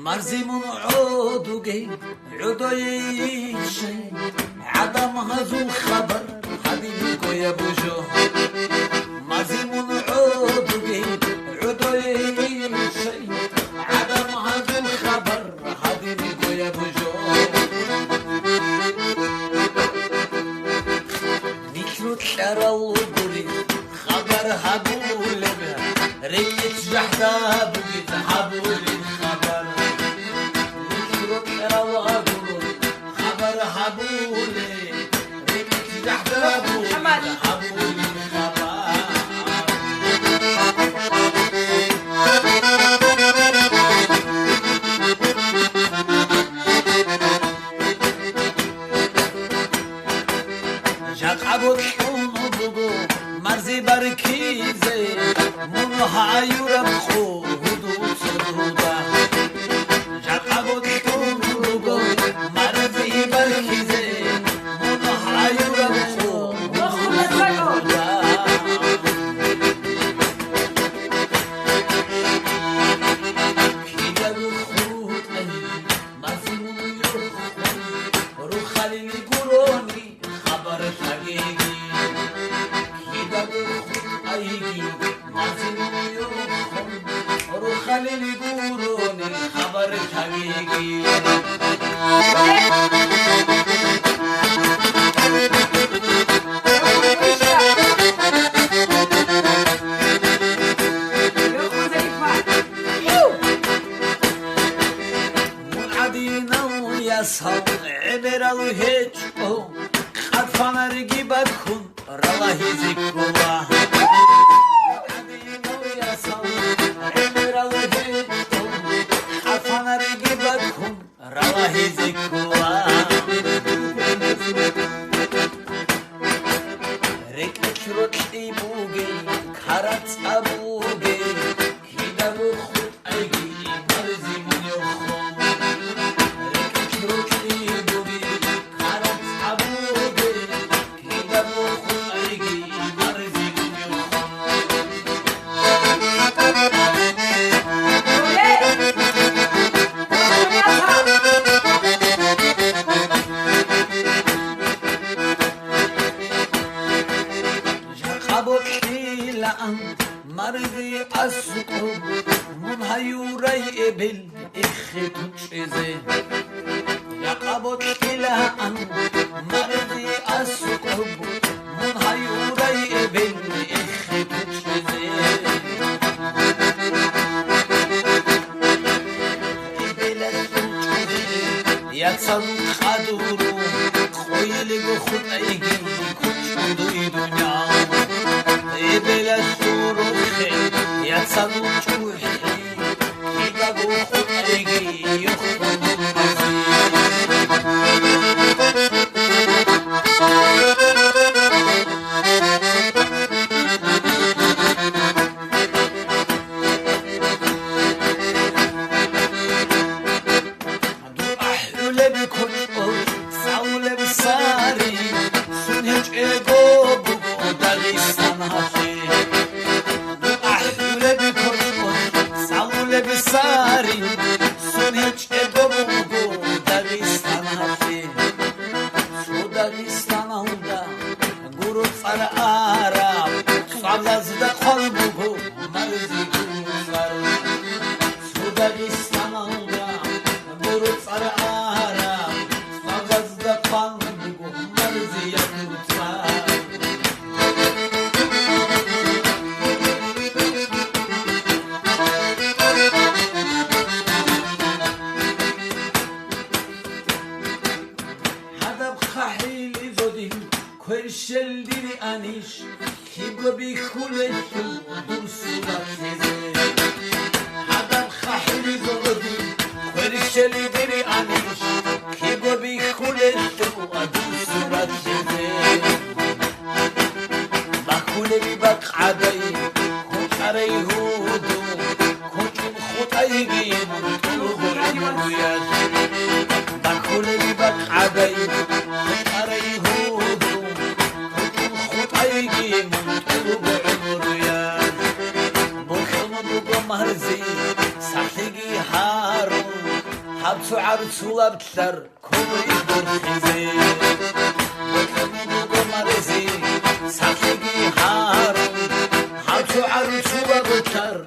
مرزيمون عودوغي عودوي شي عدم هذو خبر حبيبي يا بوجو مرزيمون عودوغي عودوي شي عدم هذو خبر حبيبي يا بوجو نيكلو تراو غوري خبر هبول ريت جحدا بوجي حبول خبر خبر حبولي ريت جحدا بوجي حبول خبر جاقبو تحونو بوغو مرزي بركيزي منو هايورم خو هدو سدودا جاقبو تحونو بوغو مرزي بركيزي منو هايورم خو هدو سدودا كيدارو خود اي مرزي منو يرخو رو خليلي قروني خبر حقيقي كيدارو خود ايجي مرزي منو يرخو رو خليلي قروني خبر حقيقي منعدينا وياسهو عبرالو هيجو خطفانا رجي بدخون رالله زكولا منعدينا وياسهو عبرالو هيجو خطفانا رجي بدخون رالله زكولا ركت ركتي بوغي كارت ابوغي كيدارو خود ايجي مرزي من يخون ركت ركتي بوغي كارت ابوغي كيدارو خود ايجي مرزي من يخون مرزي أسقو من هيوري إبل إخيتو تشيزي يقبط كلا مرزي أسقو من هيوري إبل إخيتو تشيزي إبل أسقو يتصل خدورو خويلي بخود أيجي كتشودو إدونيا إبل أسقو يتصلوا جوحي كيدارو خود ايجي يخون مرزي دو احلو بكل ساول بساري سنهج ايغو بو داغستان هاشي بساري سنهج ادوبو داغستان هاشي سو داغستان هوندا گورو فر عرب صالازدا قلبو مرزي گوزار سو داغستان هوندا گورو فر عرب صالازدا قلبو مرزي يغوزار كرشل ديري انيش كيبو بيخولشو دوسولا تيزي حدب خحيلي زودي كرشل ديري انيش كيبو بيخولشو دوسولا تيزي باكولي بيبقى عدي خطري هودو كنتم خطيجي منطلق عمريات بكل بك عدي خطري هودو كنتم خطيجي منطلق عمريات بخم بقى مهرزي صحيجي هارو حبسو عرسو لابتلر كوري برخزي بخم بقى مهرزي صحيجي هارو حبسو عرسو لابتلر